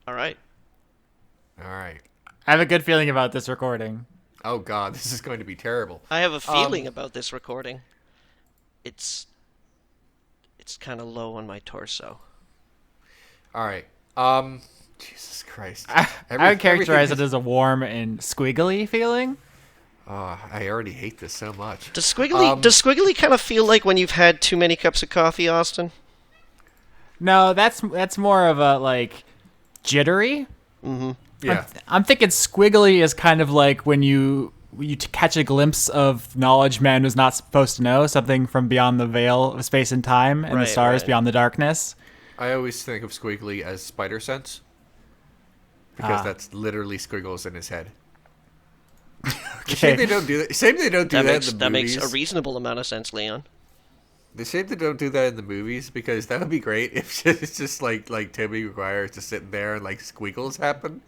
All right. All right. I have a good feeling about this recording. Oh God, this is going to be terrible. I have a feeling about this recording. It's kind of low on my torso. All right. Jesus Christ. I would characterize it as a warm and squiggly feeling. Oh, I already hate this so much. Does squiggly kind of feel like when you've had too many cups of coffee, Austin? No, that's more of a like jittery. Mm-hmm. Yeah. I'm thinking squiggly is kind of like when you catch a glimpse of knowledge man was not supposed to know, something from beyond the veil of space and time and the stars beyond the darkness. I always think of squiggly as spider sense because that's literally squiggles in his head. Okay. Shame they don't do that. Shame they don't do that in the movies. That makes a reasonable amount of sense, Leon. The shame they don't do that in the movies because that would be great if it's just like Tobey Maguire is just sitting there and like squiggles happen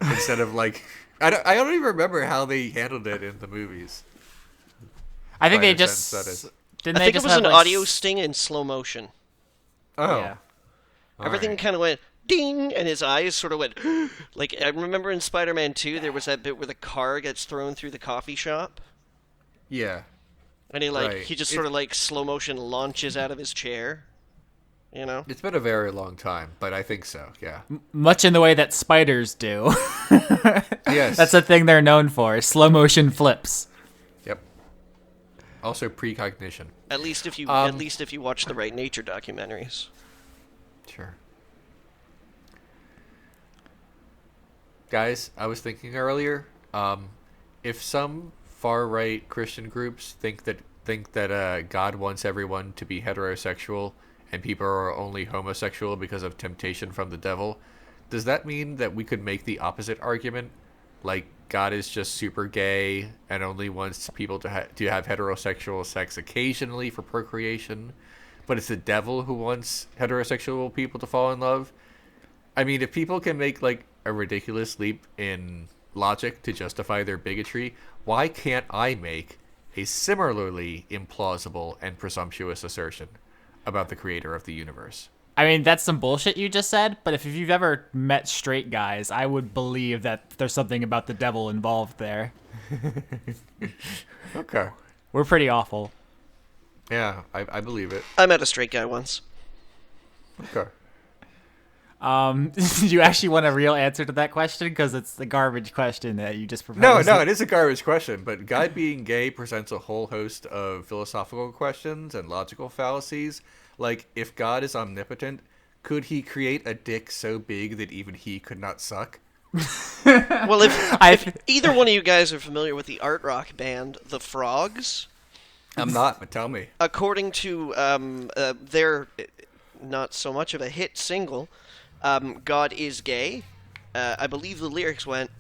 instead of like I don't even remember how they handled it in the movies. I think they Spider just sense, that is. didn't I they think just it was have, an like, audio sting in slow motion. Oh. Yeah. Everything kind of went ding, and his eyes sort of went like I remember in Spider-Man 2 there was that bit where the car gets thrown through the coffee shop. Yeah. And he Right. he just sort of like slow motion launches out of his chair. You know? It's been a very long time, but I think so, yeah. much in the way that spiders do. Yes. That's a thing they're known for, slow motion flips. Yep. Also precognition. At least if you watch the right nature documentaries. Sure. Guys, I was thinking earlier, if some far-right Christian groups think that God wants everyone to be heterosexual and people are only homosexual because of temptation from the devil, does that mean that we could make the opposite argument? Like, God is just super gay and only wants people to have heterosexual sex occasionally for procreation, but it's the devil who wants heterosexual people to fall in love? I mean, if people can make, like, a ridiculous leap in logic to justify their bigotry, why can't I make a similarly implausible and presumptuous assertion about the creator of the universe? I mean, that's some bullshit you just said, but if you've ever met straight guys, I would believe that there's something about the devil involved there. Okay. We're pretty awful. Yeah, I believe it. I met a straight guy once. Okay. Do you actually want a real answer to that question? Because it's the garbage question that you just proposed. No, it is a garbage question, but God being gay presents a whole host of philosophical questions and logical fallacies. Like, if God is omnipotent, could he create a dick so big that even he could not suck? Well, if either one of you guys are familiar with the art rock band The Frogs, I'm not, but tell me. according to their not so much of a hit single, God is gay, I believe the lyrics went,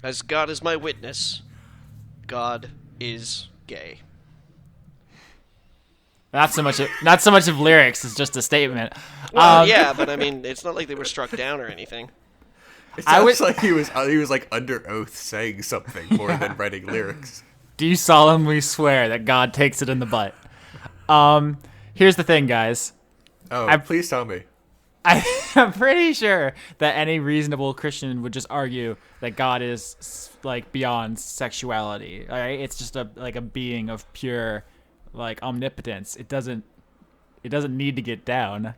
as God is my witness, God is gay. Not so much of lyrics. It's just a statement. Well, yeah, but I mean, it's not like they were struck down or anything. It sounds like he was like under oath saying something more than writing lyrics. Do you solemnly swear that God takes it in the butt? Here's the thing, guys. Oh, please tell me. I'm pretty sure that any reasonable Christian would just argue that God is like beyond sexuality. All right, it's just a being of pure like omnipotence. It doesn't need to get down.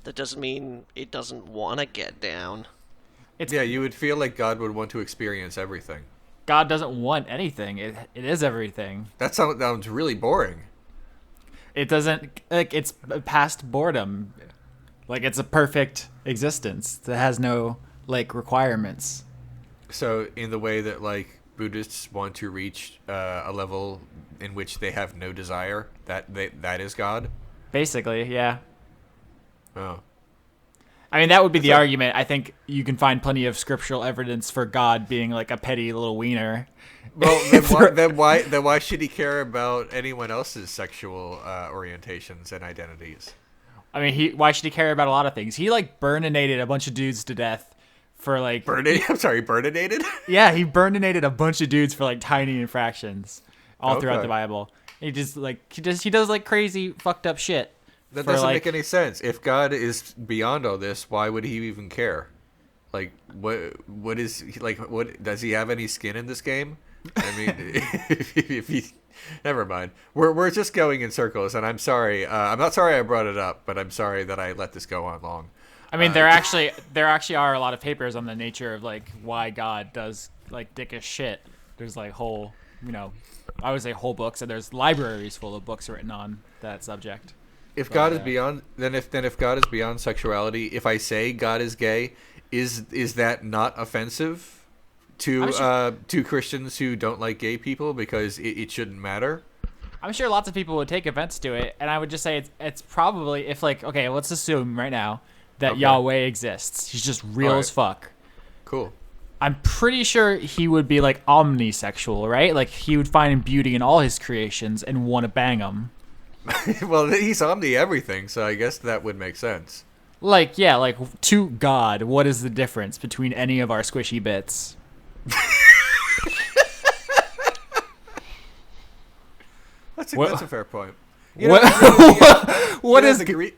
That doesn't mean it doesn't want to get down. Yeah, you would feel like God would want to experience everything. God doesn't want anything. It is everything. That sounds really boring. It doesn't, like, it's past boredom. Like, it's a perfect existence that has no, like, requirements. So in the way that, like, Buddhists want to reach a level in which they have no desire, that is God? Basically, yeah. Oh. I mean, that would be the argument. I think you can find plenty of scriptural evidence for God being like a petty little wiener. Well, then why should he care about anyone else's sexual orientations and identities? I mean, why should he care about a lot of things? He like burninated a bunch of dudes to death for like burninated? Yeah, he burninated a bunch of dudes for like tiny infractions all throughout the Bible. He does like crazy fucked up shit That for, doesn't like, make any sense. If God is beyond all this, why would he even care? Like, what is like? What does he have any skin in this game? I mean, if he, never mind. We're just going in circles, and I'm sorry. I'm not sorry I brought it up, but I'm sorry that I let this go on long. I mean, there actually are a lot of papers on the nature of like why God does like dickish shit. There's like whole, I would say whole books, and there's libraries full of books written on that subject. If God is beyond, then if God is beyond sexuality, if I say God is gay, is that not offensive to Christians who don't like gay people because it shouldn't matter? I'm sure lots of people would take offense to it, and I would just say it's probably, if like, okay, let's assume right now that Yahweh exists. He's just real as fuck. Cool. I'm pretty sure he would be like omnisexual, right? Like he would find beauty in all his creations and want to bang them. Well, he's omni everything, so I guess that would make sense. Like, yeah, like to God, what is the difference between any of our squishy bits? That's a fair point. What is the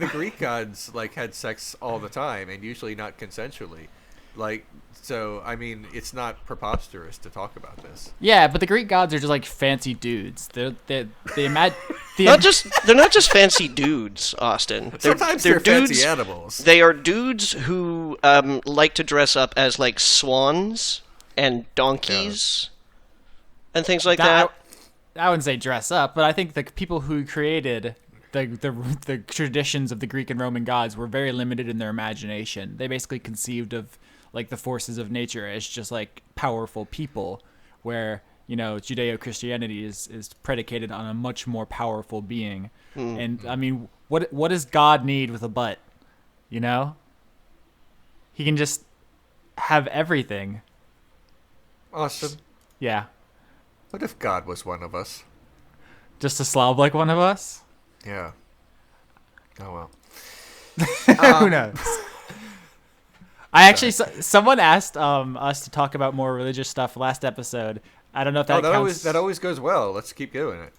Greek gods like had sex all the time and usually not consensually, like, so I mean it's not preposterous to talk about this. Yeah, but the Greek gods are just like fancy dudes. They're not just fancy dudes, Austin. Sometimes they're dudes, fancy animals. They are dudes who like to dress up as like swans and donkeys and things like that. I wouldn't say dress up, but I think the people who created the traditions of the Greek and Roman gods were very limited in their imagination. They basically conceived of like the forces of nature as just like powerful people, where Judeo-Christianity is predicated on a much more powerful being. And I mean, what does God need with a butt? He can just have everything. Awesome. Yeah. What if God was one of us? Just a slob like one of us? Yeah. Oh well. Who knows? I actually, someone asked us to talk about more religious stuff last episode. I don't know if that counts. That always goes well. Let's keep doing it.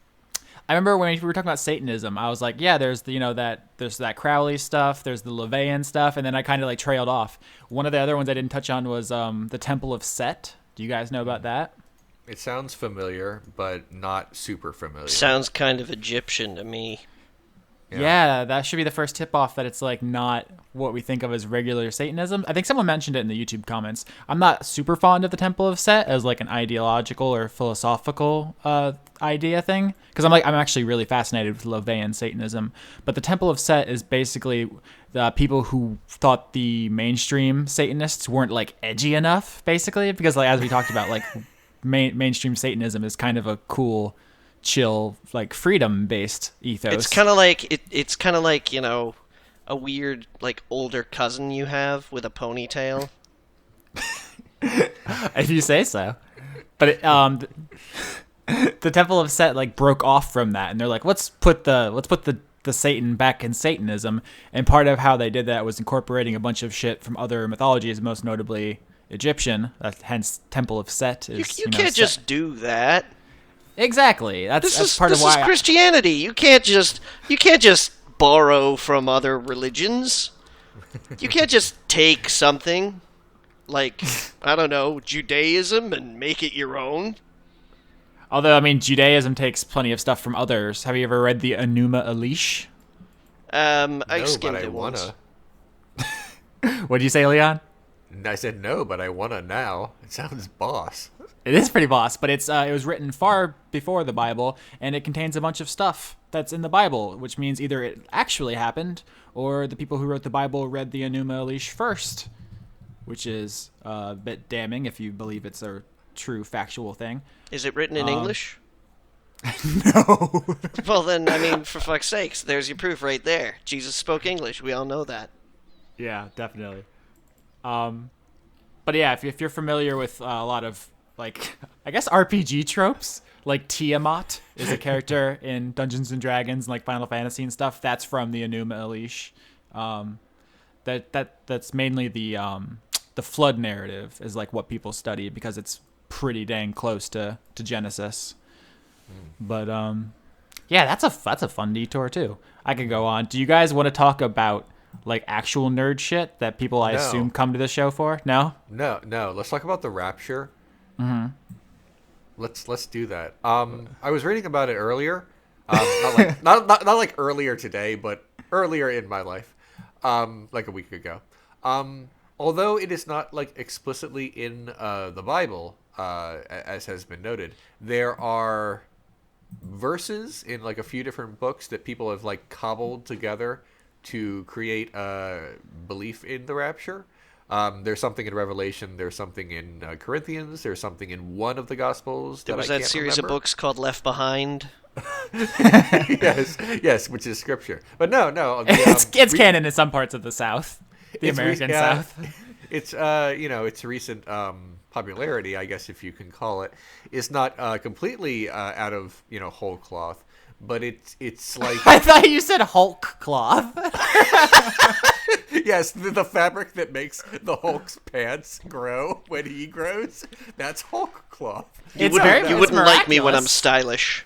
I remember when we were talking about Satanism, I was like, yeah, there's that Crowley stuff, there's the LaVeyan stuff, and then I kind of like trailed off. One of the other ones I didn't touch on was the Temple of Set. Do you guys know about that? It sounds familiar, but not super familiar. Sounds kind of Egyptian to me. Yeah, that should be the first tip-off that it's like not what we think of as regular Satanism. I think someone mentioned it in the YouTube comments. I'm not super fond of the Temple of Set as like an ideological or philosophical idea thing, because I'm actually really fascinated with LaVeyan Satanism. But the Temple of Set is basically the people who thought the mainstream Satanists weren't like edgy enough, basically, because like as we talked about, like mainstream Satanism is kind of a cool, chill, like freedom-based ethos. It's kind of like it's kind of like a weird like older cousin you have with a ponytail. If you say so. But the Temple of Set like broke off from that, and they're like, let's put the Satan back in Satanism. And part of how they did that was incorporating a bunch of shit from other mythologies, most notably Egyptian. Hence, Temple of Set is. You can't just do that. Exactly. That's part of why. This is Christianity. You can't just borrow from other religions. You can't just take something like, I don't know, Judaism and make it your own. Although, I mean, Judaism takes plenty of stuff from others. Have you ever read the Enuma Elish? I skimmed it once. What did you say, Leon? I said no, but I wanna now. It sounds boss. It is pretty boss, but it was written far before the Bible, and it contains a bunch of stuff that's in the Bible, which means either it actually happened, or the people who wrote the Bible read the Enuma Elish first, which is a bit damning if you believe it's a true factual thing. Is it written in English? No. Well then, I mean, for fuck's sakes, there's your proof right there. Jesus spoke English. We all know that. Yeah, definitely. But yeah, if you're familiar with a lot of, like, I guess RPG tropes, like Tiamat is a character in Dungeons and Dragons and like Final Fantasy and stuff, that's from the Enuma Elish. That's mainly the flood narrative is like what people study because it's pretty dang close to Genesis. But Yeah, that's a fun detour too. I could go on. Do you guys want to talk about like actual nerd shit that people I No. assume come to the show for? No? No. Let's talk about the Rapture. Let's do that. I was reading about it earlier. Not like not like earlier today, but earlier in my life, like a week ago. Although it is not like explicitly in the Bible, as has been noted, there are verses in like a few different books that people have like cobbled together to create a belief in the rapture. There's something in Revelation. There's something in Corinthians. There's something in one of the Gospels. There was I that can't series remember. of books called Left Behind. yes, which is scripture. But no. It's canon in some parts of the South, the It's American yeah, South. It's its recent popularity, I guess if you can call it, is not completely out of whole cloth, but it's like I thought you said Hulk cloth. yes, the fabric that makes the Hulk's pants grow when he grows, that's Hulk cloth. You It's wouldn't, very- you it's wouldn't like me when I'm miraculous. stylish.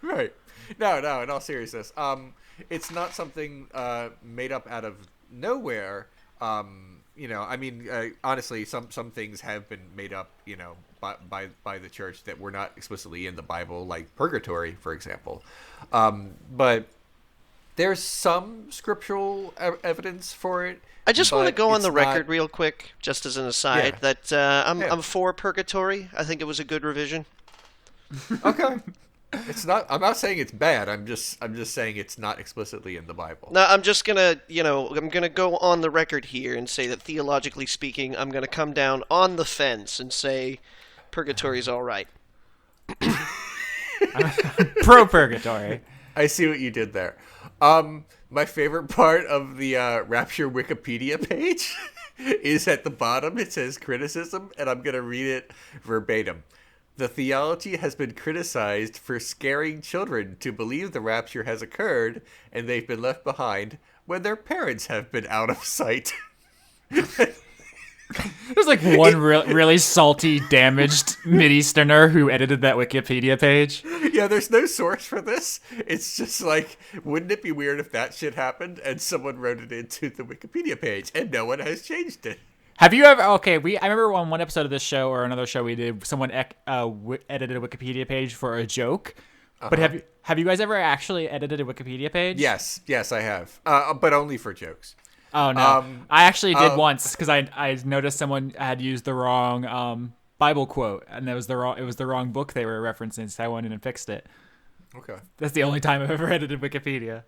Right. No, in all seriousness. It's not something made up out of nowhere. I mean, honestly, some things have been made up, by the church that were not explicitly in the Bible, like purgatory, for example. But there's some scriptural evidence for it. I just want to but go on it's the not- record real quick, just as an aside, Yeah. that I'm for purgatory. I think it was a good revision. Okay. It's not. I'm not saying it's bad. I'm just saying it's not explicitly in the Bible. Now, I'm just gonna, I'm gonna go on the record here and say that theologically speaking, I'm gonna come down on the fence and say purgatory's all right. Pro purgatory. I see what you did there. My favorite part of the Rapture Wikipedia page is at the bottom. It says criticism, and I'm going to read it verbatim. The theology has been criticized for scaring children to believe the rapture has occurred and they've been left behind when their parents have been out of sight. There's like one really salty, damaged Mideasterner who edited that Wikipedia page. Yeah, there's no source for this. It's just like, wouldn't it be weird if that shit happened and someone wrote it into the Wikipedia page and no one has changed it? Have you ever? Okay, I remember on one episode of this show or another show we did, someone edited a Wikipedia page for a joke. But have you guys ever actually edited a Wikipedia page? Yes, I have, but only for jokes. Oh no, I actually did once because I noticed someone had used the wrong Bible quote, and it was the wrong book they were referencing. So I went in and fixed it. Okay. That's the only time I've ever edited Wikipedia.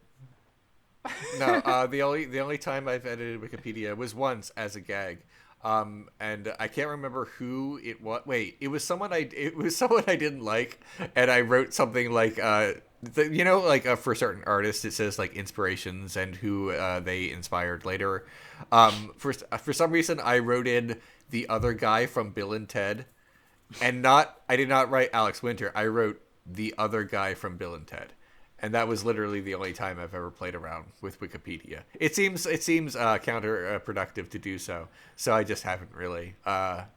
No, the only time I've edited Wikipedia was once as a gag. And I can't remember who it was. Wait, it was someone I didn't like, and I wrote something like for certain artists it says like inspirations and who they inspired later. For some reason I wrote in the other guy from Bill and Ted, and I did not write Alex Winter. I wrote the other guy from Bill and Ted. And that was literally the only time I've ever played around with Wikipedia. It seems counterproductive to do so. So I just haven't really,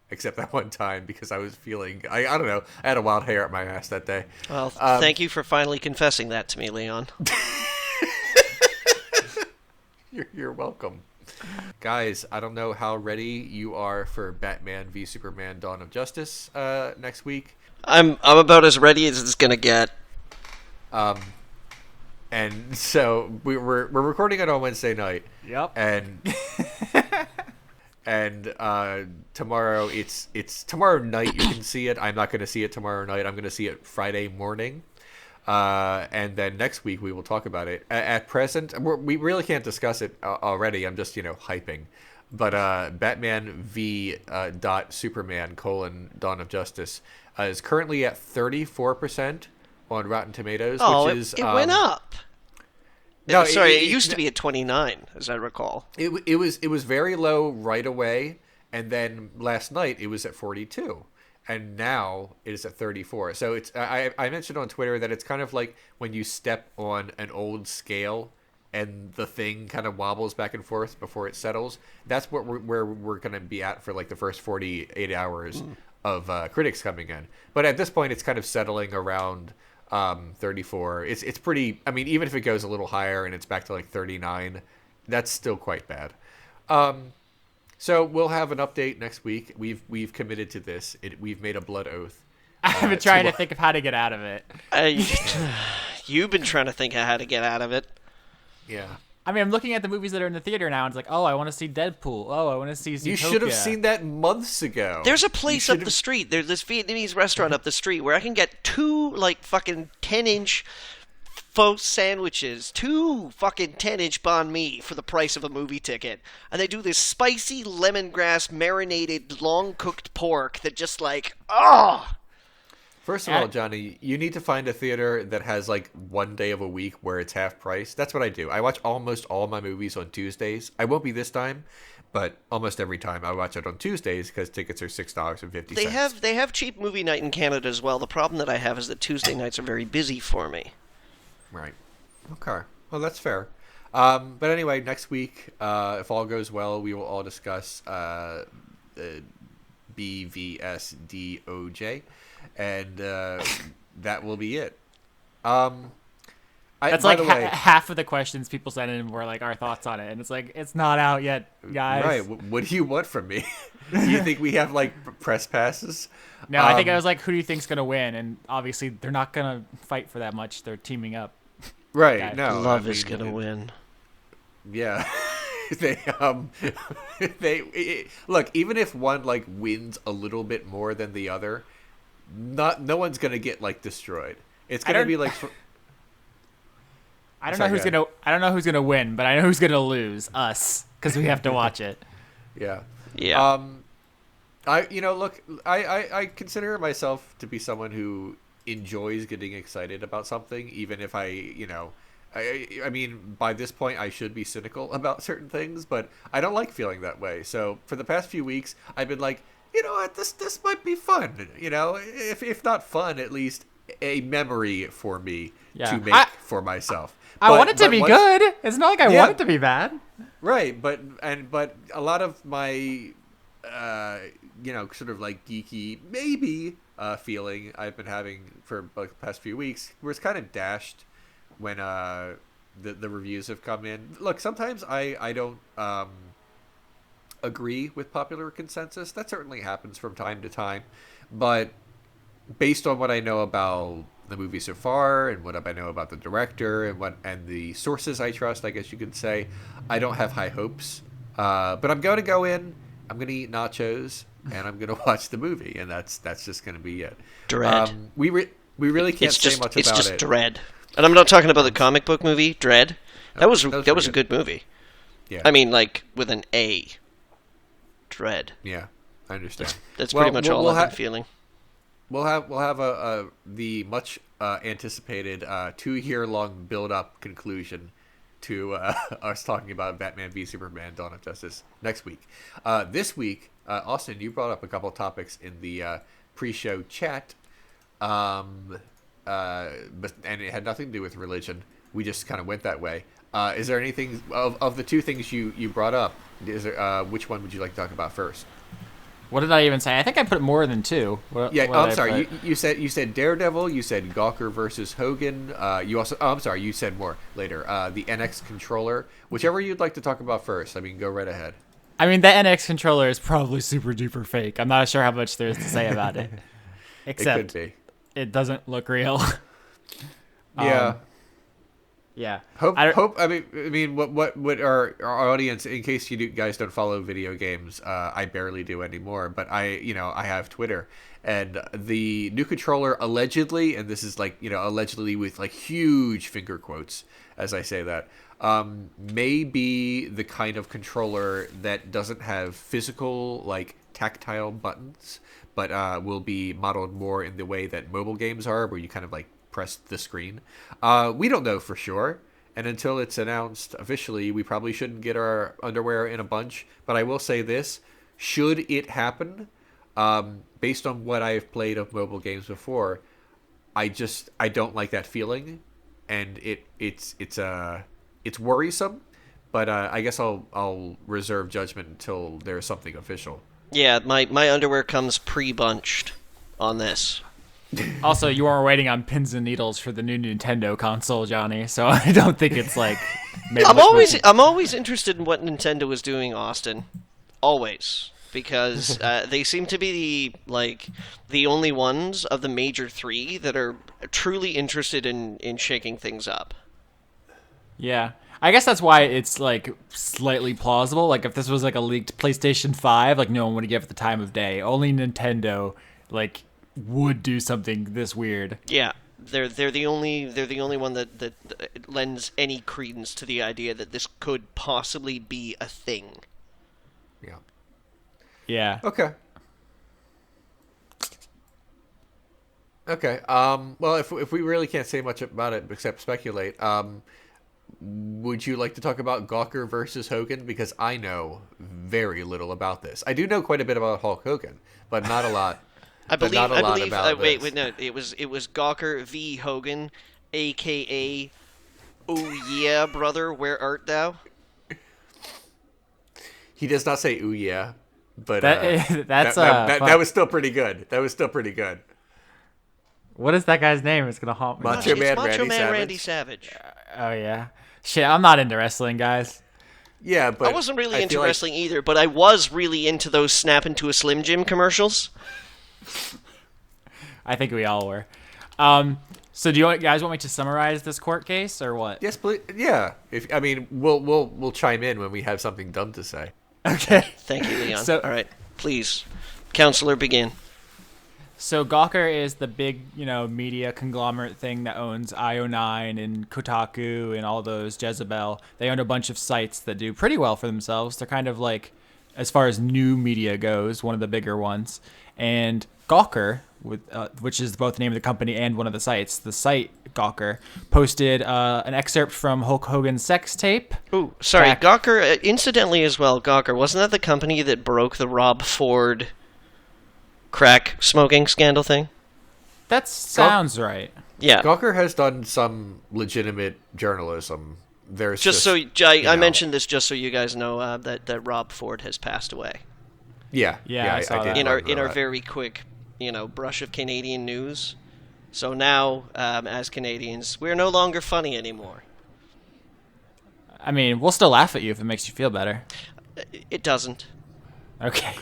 except that one time because I was feeling, I don't know, I had a wild hair up my ass that day. Well, thank you for finally confessing that to me, Leon. You're welcome. Guys, I don't know how ready you are for Batman v Superman: Dawn of Justice next week. I'm about as ready as it's gonna get. And so we're recording it on Wednesday night. Yep. And tomorrow it's tomorrow night you can see it. I'm not going to see it tomorrow night. I'm going to see it Friday morning. And then next week we will talk about it. At present, we really can't discuss it already. I'm just hyping. But Batman v Superman : Dawn of Justice is currently at 34% on Rotten Tomatoes, Oh, which is it went up. No, Sorry, it used to be at 29, as I recall. It was very low right away, and then last night it was at 42, and now it is at 34. So it's I mentioned on Twitter that it's kind of like when you step on an old scale and the thing kind of wobbles back and forth before it settles. That's where we're going to be at for like the first 48 hours of critics coming in. But at this point, it's kind of settling around 34. It's pretty. I mean, even if it goes a little higher and it's back to like 39, that's still quite bad. So we'll have an update next week. We've committed to this. We've made a blood oath. I've been trying to think of how to get out of it. You've been trying to think of how to get out of it. Yeah. I mean, I'm looking at the movies that are in the theater now, and it's like, oh, I want to see Deadpool. Oh, I want to see Zootopia. You should have seen that months ago. There's a place up the street. There's this Vietnamese restaurant up the street where I can get 2 like fucking 10-inch faux sandwiches, 2 fucking 10-inch banh mi for the price of a movie ticket, and they do this spicy lemongrass marinated long cooked pork that just like First of all, Johnny, you need to find a theater that has like one day of a week where it's half price. That's what I do. I watch almost all my movies on Tuesdays. I won't be this time, but almost every time I watch it on Tuesdays because tickets are $6.50. They have cheap movie night in Canada as well. The problem that I have is that Tuesday nights are very busy for me. Right. Okay. Well, that's fair. But anyway, next week, if all goes well, we will all discuss BVSDOJ. And that will be it. That's like half of the questions people sent in were like our thoughts on it, and it's like it's not out yet, guys. Right? What do you want from me? Do you think we have like press passes? No, I think I was like, who do you think's gonna win? And obviously, they're not gonna fight for that much. They're teaming up. Right? Guys. No, Love is gonna win. Yeah. Look. Even if one like wins a little bit more than the other. No one's gonna get like destroyed. It's gonna be like. I don't know who's gonna win, but I know who's gonna lose. Us, because we have to watch it. Yeah. Yeah. I consider myself to be someone who enjoys getting excited about something, even if I mean, by this point, I should be cynical about certain things, but I don't like feeling that way. So for the past few weeks, I've been like, you know what, this might be fun. You know, if not fun, at least a memory for me to make for myself. I want it to be good. It's not like I want it to be bad. Right, but a lot of my, sort of like geeky maybe feeling I've been having for like the past few weeks was kind of dashed when the reviews have come in. Look, sometimes I don't agree with popular consensus. That certainly happens from time to time, but based on what I know about the movie so far and what I know about the director and the sources I trust, I guess you could say, I don't have high hopes. But I'm going to go in, I'm going to eat nachos, and I'm going to watch the movie, and that's just going to be it. Dread. We really can't say much about it. It's just Dread. And I'm not talking about the comic book movie, Dread. That was a good movie. Yeah. I mean, like, with an A. Dread. Yeah, I understand. That's pretty much all I've been feeling. We'll have the much anticipated 2-year-long build-up conclusion to us talking about Batman v Superman: Dawn of Justice next week. This week, Austin, you brought up a couple of topics in the pre-show chat, and it had nothing to do with religion. We just kind of went that way. Is there anything of the 2 things you brought up? Which one would you like to talk about first? What did I even say? I think I put more than 2. I'm sorry. You said Daredevil. You said Gawker versus Hogan. I'm sorry. You said more later. The NX controller. Whichever you'd like to talk about first. I mean, go right ahead. I mean, the NX controller is probably super duper fake. I'm not sure how much there is to say about it. Except it doesn't look real. Yeah. Yeah. I mean, what our audience, in case you guys don't follow video games, I barely do anymore, but I have Twitter, and the new controller allegedly, and this is like, allegedly with like huge finger quotes as I say that, may be the kind of controller that doesn't have physical, like tactile buttons, but will be modeled more in the way that mobile games are, where you kind of like press the screen. We don't know for sure, and until it's announced officially, we probably shouldn't get our underwear in a bunch. But I will say this: should it happen, based on what I've played of mobile games before, I don't like that feeling, and it's worrisome. But I guess I'll reserve judgment until there's something official. Yeah, my underwear comes pre-bunched on this. Also, you are waiting on pins and needles for the new Nintendo console, Johnny. So I don't think it's like. I'm always interested in what Nintendo is doing, Austin. Always. Because they seem to be the only ones of the major three that are truly interested in shaking things up. Yeah. I guess that's why it's like slightly plausible. Like if this was like a leaked PlayStation 5, like no one would give it the time of day. Only Nintendo like would do something this weird. Yeah. They're the only one that lends any credence to the idea that this could possibly be a thing. Yeah. Yeah. Okay. Well, if we really can't say much about it except speculate, would you like to talk about Gawker versus Hogan? Because I know very little about this. I do know quite a bit about Hulk Hogan, but not a lot. I believe. About wait, this. no. It was Gawker v Hogan, aka Oh yeah, brother, where art thou? He does not say "ooh yeah," but that was still pretty good. That was still pretty good. What is that guy's name? It's gonna haunt me. Macho Man Randy Savage. Oh yeah. Shit, I'm not into wrestling, guys. Yeah, but I wasn't really into wrestling either, but I was really into those Snap into a Slim Jim commercials. I think we all were. So do you guys want me to summarize this court case or what? Yes, please. Yeah. We'll chime in when we have something dumb to say. Okay. Thank you, Leon. So, all right, please, counselor, begin. So Gawker is the big, media conglomerate thing that owns IO9 and Kotaku and all those Jezebel. They own a bunch of sites that do pretty well for themselves. They're kind of like, as far as new media goes, one of the bigger ones. And Gawker, which is both the name of the company and one of the sites, the site Gawker, posted an excerpt from Hulk Hogan's sex tape. Ooh, sorry, Gawker, incidentally as well, Gawker, wasn't that the company that broke the Rob Ford crack smoking scandal thing? That sounds right. Yeah. Gawker has done some legitimate journalism. There's I mentioned this just so you guys know that Rob Ford has passed away. Yeah, I did. In our very quick, brush of Canadian news. So now, as Canadians, we're no longer funny anymore. I mean, we'll still laugh at you if it makes you feel better. It doesn't. Okay.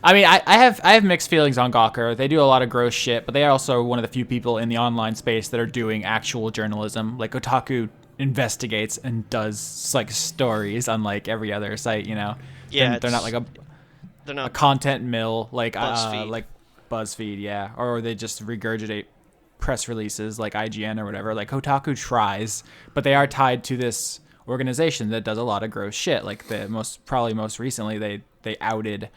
I mean, I have mixed feelings on Gawker. They do a lot of gross shit, but they are also one of the few people in the online space that are doing actual journalism. Like Otaku investigates and does like stories, unlike every other site. Yeah, they're not like a content mill like BuzzFeed, yeah, or they just regurgitate press releases like IGN or whatever. Like Kotaku tries, but they are tied to this organization that does a lot of gross shit. Like most recently, they outed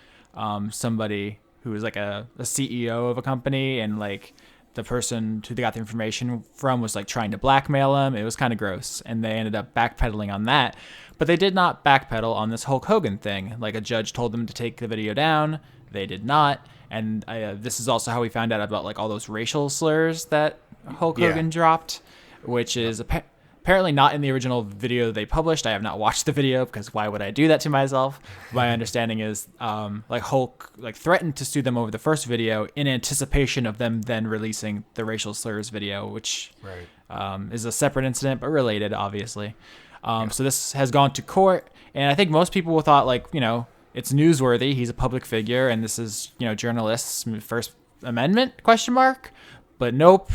somebody who was like a CEO of a company, and like the person who they got the information from was like trying to blackmail them. It was kind of gross, and they ended up backpedaling on that. But they did not backpedal on this Hulk Hogan thing. Like a judge told them to take the video down. They did not. And this is also how we found out about like all those racial slurs that Hulk Hogan dropped, which is apparently not in the original video they published. I have not watched the video because why would I do that to myself? My understanding is like Hulk threatened to sue them over the first video in anticipation of them then releasing the racial slurs video, which is a separate incident but related, obviously. So this has gone to court, and I think most people thought it's newsworthy. He's a public figure, and this is journalists' First Amendment ? But nope.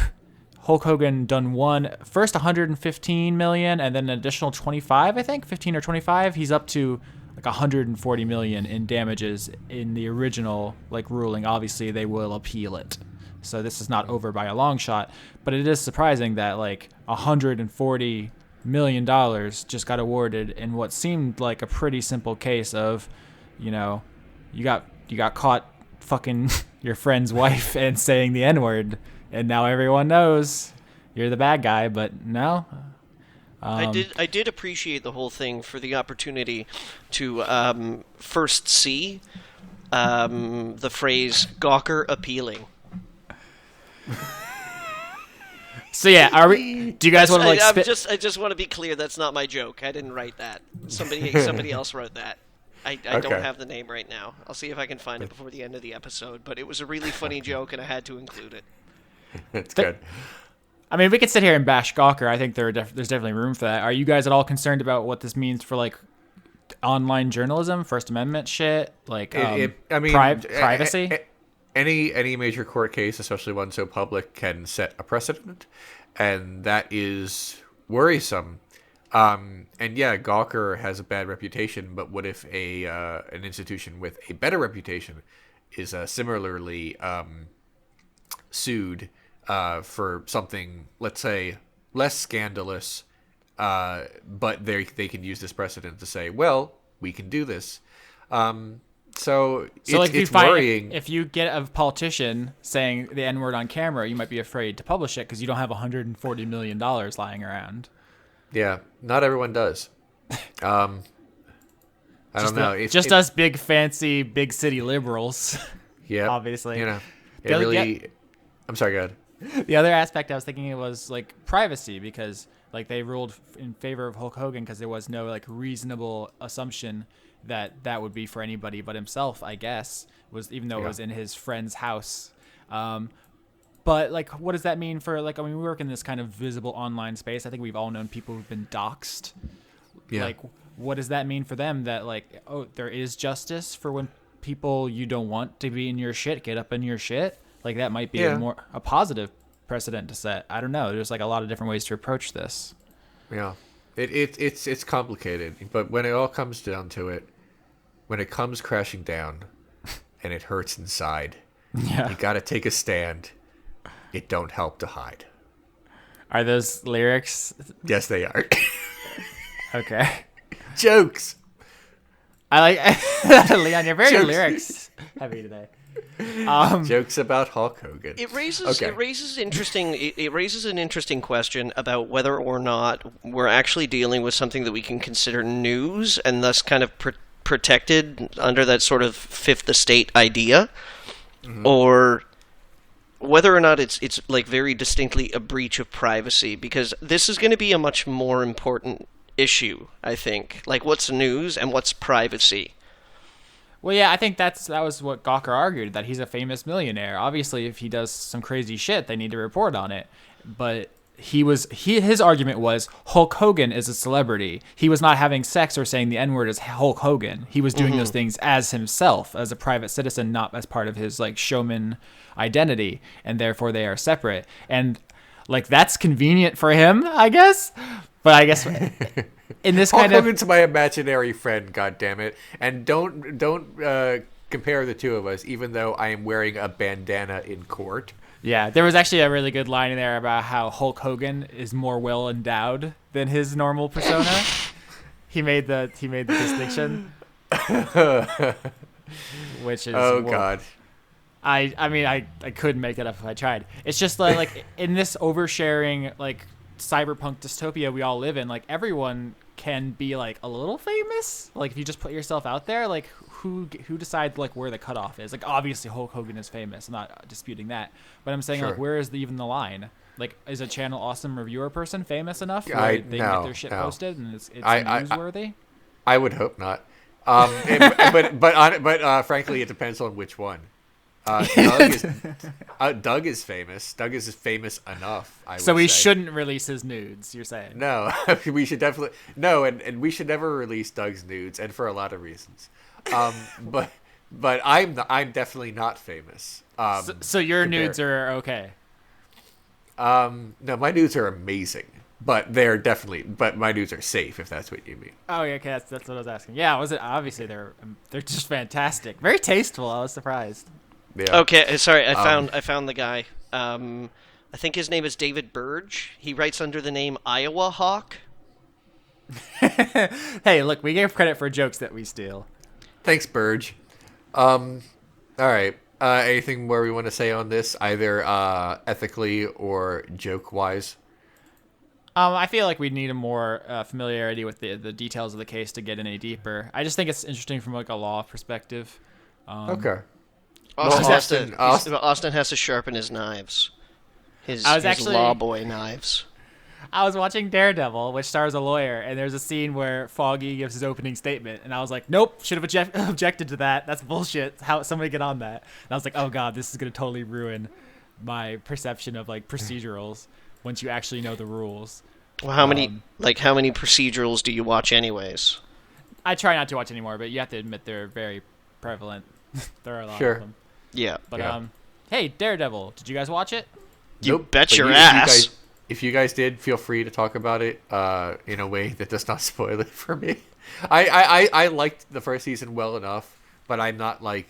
Hulk Hogan done first 115 million, and then an additional 25. I think 15 or 25. He's up to like 140 million in damages in the original ruling. Obviously, they will appeal it, so this is not over by a long shot. But it is surprising that 140 million dollars just got awarded in what seemed like a pretty simple case of, you got caught fucking your friend's wife and saying the N-word, and now everyone knows you're the bad guy. But no. I did appreciate the whole thing for the opportunity to first see the phrase Gawker appealing. So yeah, do you guys want to I just want to be clear. That's not my joke. I didn't write that. Somebody else wrote that. I don't have the name right now. I'll see if I can find it before the end of the episode. But it was a really funny joke, and I had to include it. That's good. I mean, we could sit here and bash Gawker. I think there's definitely room for that. Are you guys at all concerned about what this means for like online journalism, First Amendment shit, like privacy? Any major court case, especially one so public, can set a precedent, and that is worrisome. And yeah, Gawker has a bad reputation, but what if an institution with a better reputation is similarly sued for something, let's say, less scandalous, but they can use this precedent to say, well, we can do this. So it's worrying. If you get a politician saying the N-word on camera, you might be afraid to publish it because you don't have $140 million lying around. Yeah, not everyone does. I don't know. Us big, fancy, big city liberals. Yeah, obviously. You know, it really. I'm sorry, go ahead. The other aspect I was thinking it was like privacy, because like they ruled in favor of Hulk Hogan because there was no like reasonable assumption that would be for anybody but himself, I guess, even though it was in his friend's house. But like, what does that mean for like, I mean, we work in this kind of visible online space. I think we've all known people who've been doxxed. Yeah. Like, what does that mean for them that like, oh, there is justice for when people you don't want to be in your shit get up in your shit? Like that might be a positive precedent to set. I don't know. There's like a lot of different ways to approach this. Yeah. It's complicated, but when it all comes down to it, when it comes crashing down and it hurts inside, you got to take a stand. It don't help to hide. Are those lyrics? Yes, they are. Okay. Jokes. I like Leon. You're very lyrics heavy today. Jokes about Hulk Hogan. It raises an interesting question about whether or not we're actually dealing with something that we can consider news and thus kind of protected under that sort of fifth estate idea, or whether or not it's like very distinctly a breach of privacy, because this is going to be a much more important issue, I think. Like, what's news and what's privacy? Well, yeah, I think that was what Gawker argued, that he's a famous millionaire. Obviously, if he does some crazy shit, they need to report on it. But his argument was Hulk Hogan is a celebrity. He was not having sex or saying the N-word as Hulk Hogan. He was doing those things as himself, as a private citizen, not as part of his like showman identity, and therefore they are separate. And like that's convenient for him, I guess. But I guess in this Hulk kind of Hogan's my imaginary friend, goddammit. And don't compare the two of us, even though I am wearing a bandana in court. Yeah, there was actually a really good line in there about how Hulk Hogan is more well endowed than his normal persona. He made the distinction, which is God. I mean I couldn't make that up if I tried. It's just like in this oversharing like cyberpunk dystopia we all live in, like everyone can be like a little famous. Like if you just put yourself out there, like who decides like where the cutoff is? Like obviously Hulk Hogan is famous. I'm not disputing that, but I'm saying like where is even the line? Like is a Channel Awesome reviewer person famous enough where they get their shit posted and it's newsworthy? I would hope not. But frankly, it depends on which one. Doug is famous. Doug is famous enough. So we shouldn't release his nudes. You're saying? No, we should definitely and we should never release Doug's nudes, and for a lot of reasons. But I'm definitely not famous. So your nudes are okay. No, my nudes are amazing, but but my nudes are safe, if that's what you mean. Oh yeah, okay, that's what I was asking. Yeah, obviously they're just fantastic, very tasteful. I was surprised. Yeah. Okay, sorry, I found the guy. I think his name is David Burge. He writes under the name Iowa Hawk. Hey, look, we give credit for jokes that we steal. Thanks, Burge. All right. Anything more we want to say on this, either ethically or joke-wise? I feel like we need a more familiarity with the details of the case to get any deeper. I just think it's interesting from like a law perspective. Okay. Austin has to sharpen his knives. His law boy knives. I was watching Daredevil, which stars a lawyer, and there's a scene where Foggy gives his opening statement, and I was like, nope, should have objected to that. That's bullshit. How somebody get on that? And I was like, oh god, this is gonna totally ruin my perception of like procedurals once you actually know the rules. Well, how many procedurals do you watch anyways? I try not to watch anymore, but you have to admit they're very prevalent. There are a lot Sure. of them. Yeah. But Yeah. Hey, Daredevil, did you guys watch it? You Nope, bet but your if ass. If you guys did, feel free to talk about it in a way that does not spoil it for me. I liked the first season well enough, but I'm not like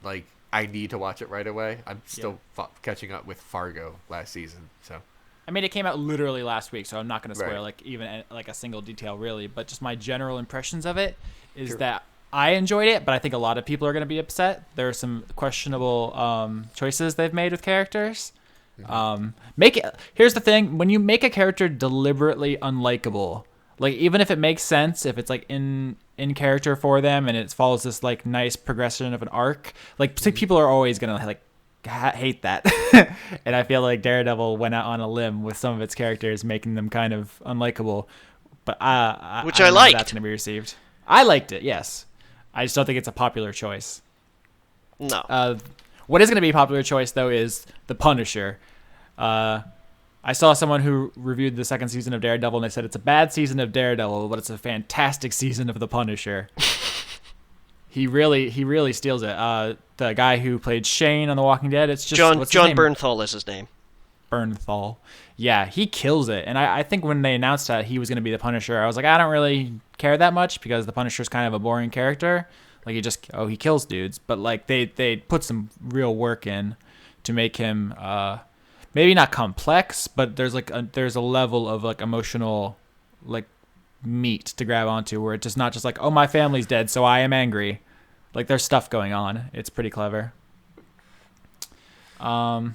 I need to watch it right away. I'm still catching up with Fargo last season, so. I mean, it came out literally last week, so I'm not going to spoil Right. like even like a single detail really. But just my general impressions of it is Sure. that I enjoyed it, but I think a lot of people are going to be upset. There are some questionable choices they've made with characters. Here's the thing: when you make a character deliberately unlikable, like even if it makes sense, if it's like in character for them and it follows this like nice progression of an arc, like people are always gonna like hate that. And I feel like Daredevil went out on a limb with some of its characters, making them kind of unlikable. But Which I I don't know how liked. that's gonna be received. I liked it, yes. I just don't think it's a popular choice. No. What is going to be a popular choice, though, is The Punisher. I saw someone who reviewed the second season of Daredevil, and they said it's a bad season of Daredevil, but it's a fantastic season of The Punisher. He really steals it. The guy who played Shane on The Walking Dead, it's just John what's his name? Bernthal is his name. Bernthal. Yeah, he kills it. And I think when they announced that he was going to be the Punisher, I was like, I don't really care that much because the Punisher's kind of a boring character. Like he kills dudes. But like they put some real work in to make him maybe not complex, but there's a level of like emotional like meat to grab onto where it's just not just like, oh, my family's dead, so I am angry. Like there's stuff going on. It's pretty clever. The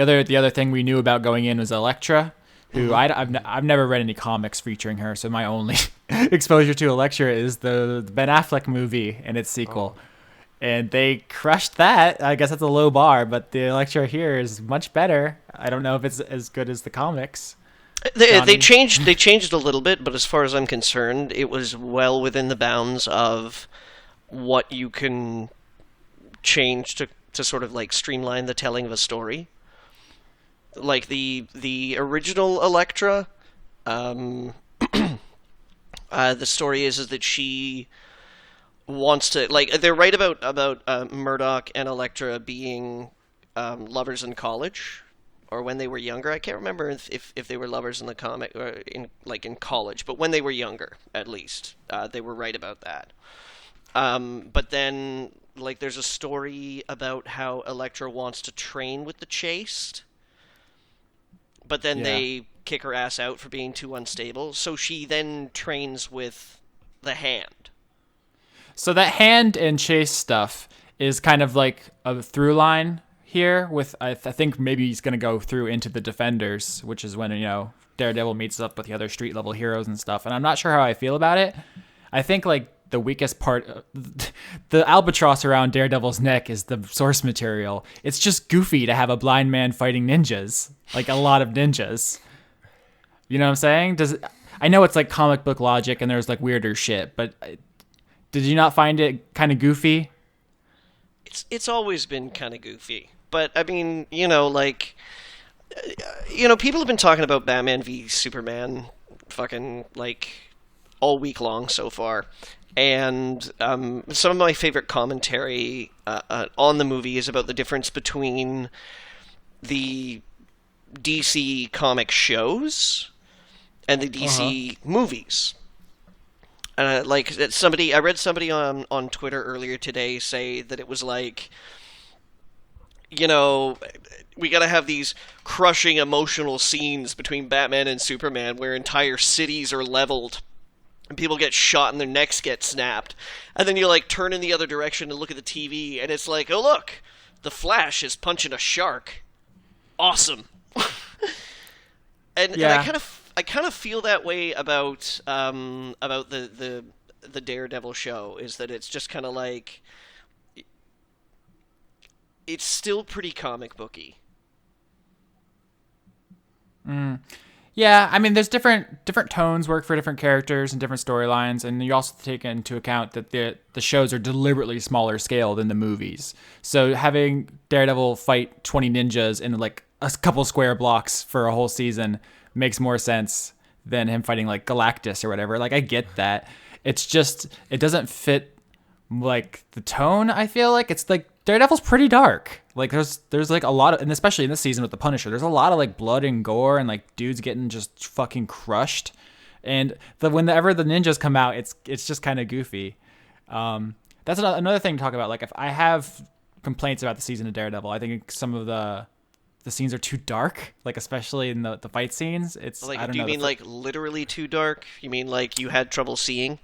other thing we knew about going in was Elektra, who I've never read any comics featuring her, so my only exposure to Elektra is the Ben Affleck movie and its sequel. And they crushed that. I guess that's a low bar, but the Elektra here is much better. I don't know if it's as good as the comics. They changed a little bit, but as far as I'm concerned, it was well within the bounds of what you can change to sort of like streamline the telling of a story. Like the original Elektra, the story is that she wants to, like, they're right about Murdoch and Elektra being lovers in college or when they were younger. I can't remember if they were lovers in the comic or in college, but when they were younger, at least, they were right about that. But then, like, there's a story about how Elektra wants to train with the Chaste, but then they kick her ass out for being too unstable. So she then trains with the Hand. So that Hand and Chase stuff is kind of like a through line here with, I think maybe he's going to go through into the Defenders, which is when, Daredevil meets up with the other street level heroes and stuff. And I'm not sure how I feel about it. I think like the weakest part, the albatross around Daredevil's neck is the source material. It's just goofy to have a blind man fighting ninjas, like a lot of ninjas. You know what I'm saying? I know it's like comic book logic and there's like weirder shit, but did you not find it kind of goofy? It's always been kind of goofy, but I mean, people have been talking about Batman v Superman, fucking like all week long so far. And some of my favorite commentary on the movie is about the difference between the DC comic shows and the DC movies. I read somebody on Twitter earlier today say that it was like, we gotta have these crushing emotional scenes between Batman and Superman where entire cities are leveled and people get shot and their necks get snapped. And then you turn in the other direction and look at the TV and it's like, oh look, the Flash is punching a shark. Awesome. And I kind of feel that way about the Daredevil show, is that it's just kind of like, it's still pretty comic booky. Yeah, I mean, there's different tones work for different characters and different storylines, and you also take into account that the shows are deliberately smaller scale than the movies. So having Daredevil fight 20 ninjas in like a couple square blocks for a whole season makes more sense than him fighting like Galactus or whatever. Like I get that. It's just it doesn't fit like the tone. I feel like it's like Daredevil's pretty dark. Like there's like a lot of, and especially in this season with the Punisher, there's a lot of like blood and gore and like dudes getting just fucking crushed. And whenever the ninjas come out, it's just kind of goofy. That's another thing to talk about. Like if I have complaints about the season of Daredevil, I think some of the scenes are too dark. Like especially in the fight scenes. It's Like, I don't do you know. mean like literally too dark? You mean like you had trouble seeing?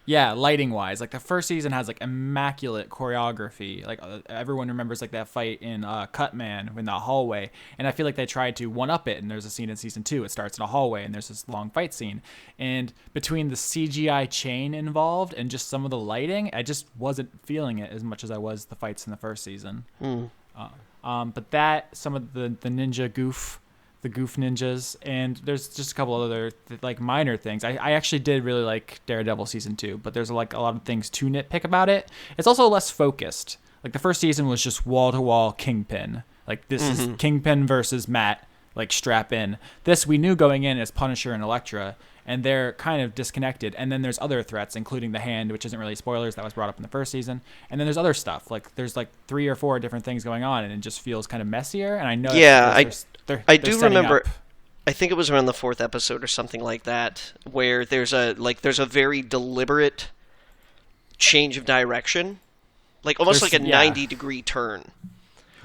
Yeah, lighting wise, like the first season has like immaculate choreography. Like everyone remembers like that fight in Cut Man in the hallway, and I feel like they tried to one up it. And there's a scene in season 2. It starts in a hallway, and there's this long fight scene. And between the CGI chain involved and just some of the lighting, I just wasn't feeling it as much as I was the fights in the first season. But that some of the ninja goof. The goof ninjas, and there's just a couple other like minor things. I actually did really like Daredevil season 2, but there's like a lot of things to nitpick about it. It's also less focused. Like the first season was just wall to wall Kingpin. Like this is Kingpin versus Matt. Like strap in. This we knew going in as Punisher and Elektra, and they're kind of disconnected. And then there's other threats, including the Hand, which isn't really spoilers. That was brought up in the first season. And then there's other stuff. Like there's like 3 or 4 different things going on, and it just feels kind of messier. And I know. Yeah, I do setting remember. up. I think it was around the 4th episode or something like that, where there's a very deliberate change of direction, like almost like a 90-degree turn.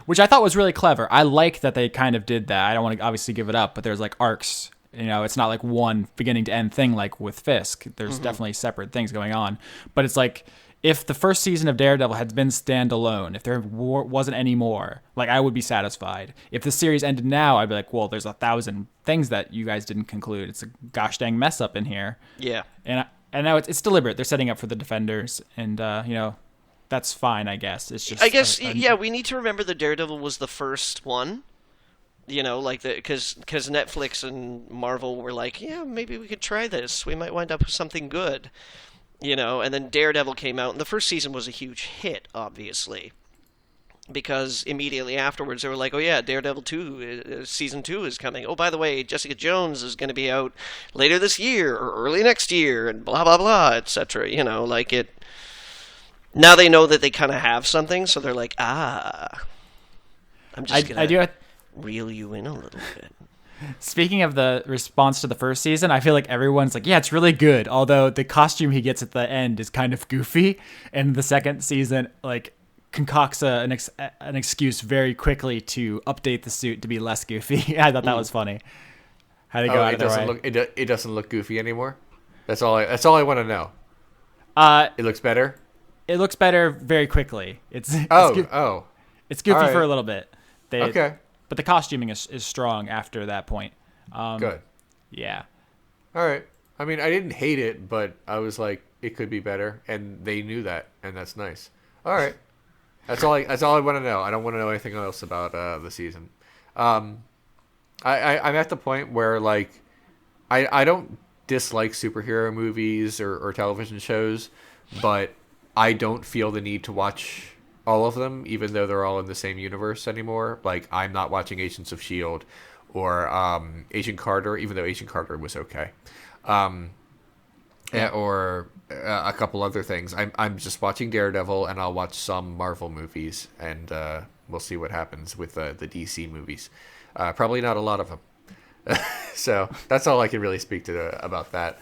Which I thought was really clever. I like that they kind of did that. I don't want to obviously give it up, but there's like arcs. You know, it's not like one beginning to end thing like with Fisk. There's definitely separate things going on. But it's like if the first season of Daredevil had been standalone, if there wasn't any more, like I would be satisfied. If the series ended now, I'd be like, well, there's 1,000 things that you guys didn't conclude. It's a gosh dang mess up in here. Yeah. And now it's deliberate. They're setting up for the Defenders, and you know, that's fine, I guess. It's just. I guess we need to remember that Daredevil was the first one. You know, like because Netflix and Marvel were like, yeah, maybe we could try this. We might wind up with something good. You know, and then Daredevil came out, and the first season was a huge hit, obviously, because immediately afterwards they were like, oh yeah, Daredevil 2, season 2 is coming. Oh, by the way, Jessica Jones is going to be out later this year or early next year, and blah blah blah, etc. You know, like it. Now they know that they kind of have something, so they're like, I'm just gonna reel you in a little bit. Speaking of the response to the first season, I feel like everyone's like, yeah, it's really good. Although the costume he gets at the end is kind of goofy. And the second season, like, concocts an excuse very quickly to update the suit to be less goofy. I thought that was funny. How they go out of their way. It doesn't look goofy anymore? That's all I want to know. It looks better? It looks better very quickly. It's goofy right. for a little bit. Okay. But the costuming is strong after that point. Good. Yeah. All right. I mean, I didn't hate it, but I was like, it could be better, and they knew that, and that's nice. All right. That's all I want to know. I don't want to know anything else about the season. I'm at the point where like I don't dislike superhero movies or television shows, but I don't feel the need to watch all of them, even though they're all in the same universe anymore. Like, I'm not watching Agents of S.H.I.E.L.D. or Agent Carter, even though Agent Carter was okay. Or a couple other things. I'm just watching Daredevil, and I'll watch some Marvel movies, and we'll see what happens with the DC movies. Probably not a lot of them. So that's all I can really speak to about that.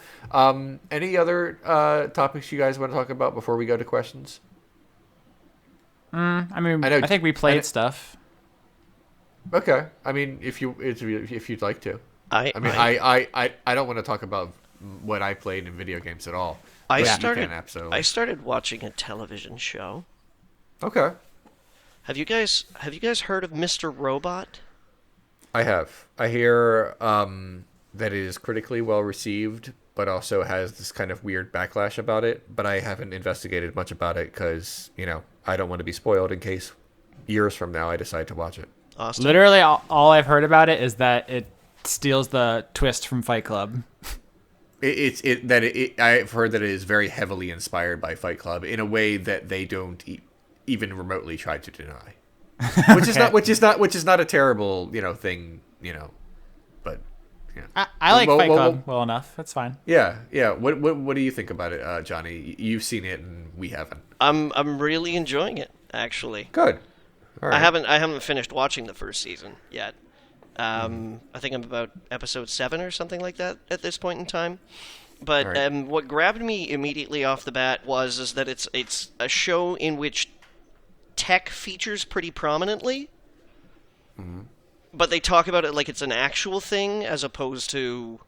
Any other topics you guys want to talk about before we go to questions? I mean, I think we played stuff. Okay. I mean, if you'd like to. I don't want to talk about what I played in video games at all. I started watching a television show. Okay. Have you guys heard of Mr. Robot? I have. I hear that it is critically well received, but also has this kind of weird backlash about it. But I haven't investigated much about it because, I don't want to be spoiled in case years from now I decide to watch it. Austin? Literally, all I've heard about it is that steals the twist from Fight Club. I've heard that it is very heavily inspired by Fight Club in a way that they don't even remotely try to deny. Which is not a terrible, thing, but yeah. I like Fight Club well enough. That's fine. Yeah. What do you think about it, Johnny? You've seen it and we haven't. I'm really enjoying it, actually. Good. All right. I haven't finished watching the first season yet. I think I'm about episode 7 or something like that at this point in time. But Right. What grabbed me immediately off the bat is that it's a show in which tech features pretty prominently. Mm-hmm. But they talk about it like it's an actual thing, as opposed to,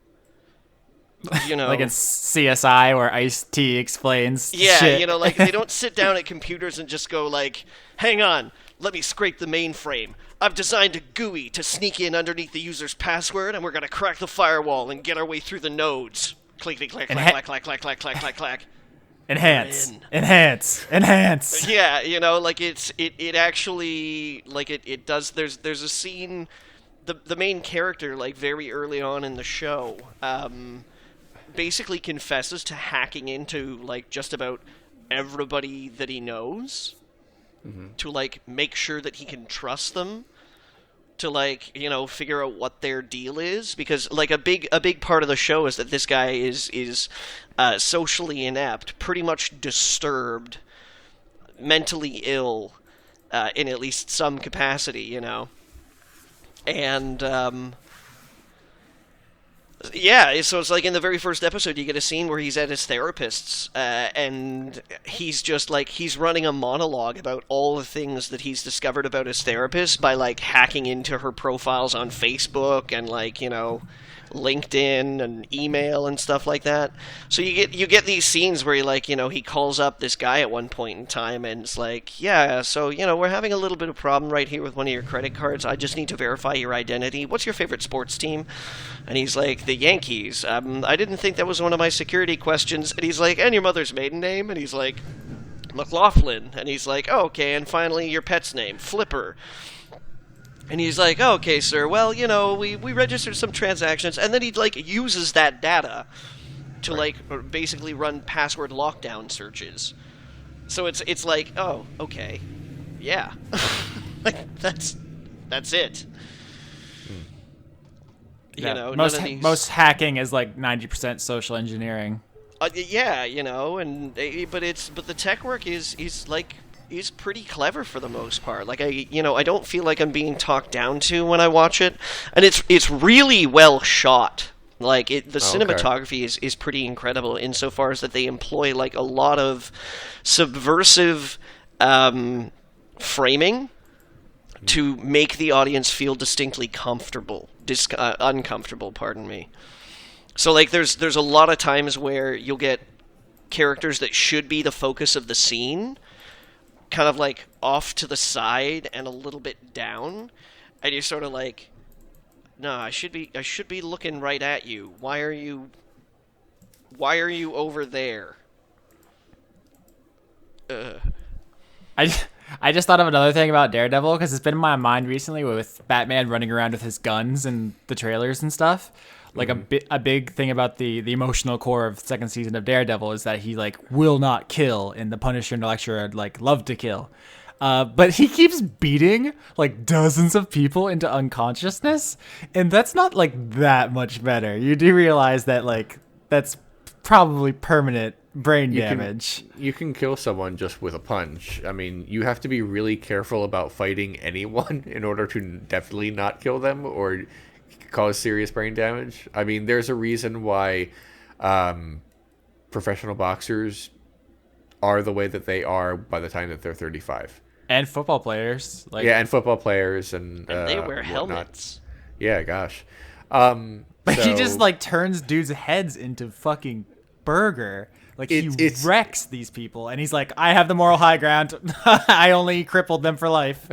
Like in CSI where Ice-T explains yeah, shit. like they don't sit down at computers and just go like, hang on, let me scrape the mainframe. I've designed a GUI to sneak in underneath the user's password, and we're gonna crack the firewall and get our way through the nodes. Click, click, clack, clack, clack, clack, clack, clack, clack, clack. Enhance. Yeah, like it actually, like it does. There's a scene, the main character, like very early on in the show, basically confesses to hacking into like just about everybody that he knows, to like make sure that he can trust them, to like figure out what their deal is, because like a big part of the show is that this guy is socially inept, pretty much disturbed, mentally ill, in at least some capacity, and yeah, so it's like in the very first episode you get a scene where he's at his therapist's, and he's just like, he's running a monologue about all the things that he's discovered about his therapist by like hacking into her profiles on Facebook and like, LinkedIn and email and stuff like that. So you get these scenes where he calls up this guy at one point in time and it's like, yeah, so we're having a little bit of problem right here with one of your credit cards. I just need to verify your identity. What's your favorite sports team? And he's like, the Yankees. I didn't think that was one of my security questions. And he's like, and your mother's maiden name? And he's like, McLaughlin. And he's like, oh, okay, and finally your pet's name, Flipper. And he's like, oh, okay, sir, well, we registered some transactions, and then he, like, uses that data to, like, basically run password lockdown searches. So it's like, oh, okay, yeah. Like, that's it. Yeah, None of these... most hacking is like 90% social engineering. Yeah, but the tech work is pretty clever for the most part. Like I don't feel like I'm being talked down to when I watch it, and it's really well shot. Like the cinematography is pretty incredible insofar as that they employ like a lot of subversive framing to make the audience feel distinctly uncomfortable. Pardon me. So like there's a lot of times where you'll get characters that should be the focus of the scene kind of like off to the side and a little bit down, and you're sort of like, no, I should be looking right at you. Why are you over there? I just thought of another thing about Daredevil, because it's been in my mind recently with Batman running around with his guns and the trailers and stuff. Like a big thing about the emotional core of the second season of Daredevil is that he like will not kill, and the Punisher and the Lecturer like love to kill. But he keeps beating like dozens of people into unconsciousness, and that's not like that much better. You do realize that like that's probably permanent brain damage. You can kill someone just with a punch. I mean, you have to be really careful about fighting anyone in order to definitely not kill them or cause serious brain damage. I mean, there's a reason why professional boxers are the way that they are by the time that they're 35. And football players. And football players. And they wear whatnot. helmets. Yeah, gosh. But he just like turns dudes' heads into fucking burger. Like he wrecks these people, and he's like, I have the moral high ground. I only crippled them for life.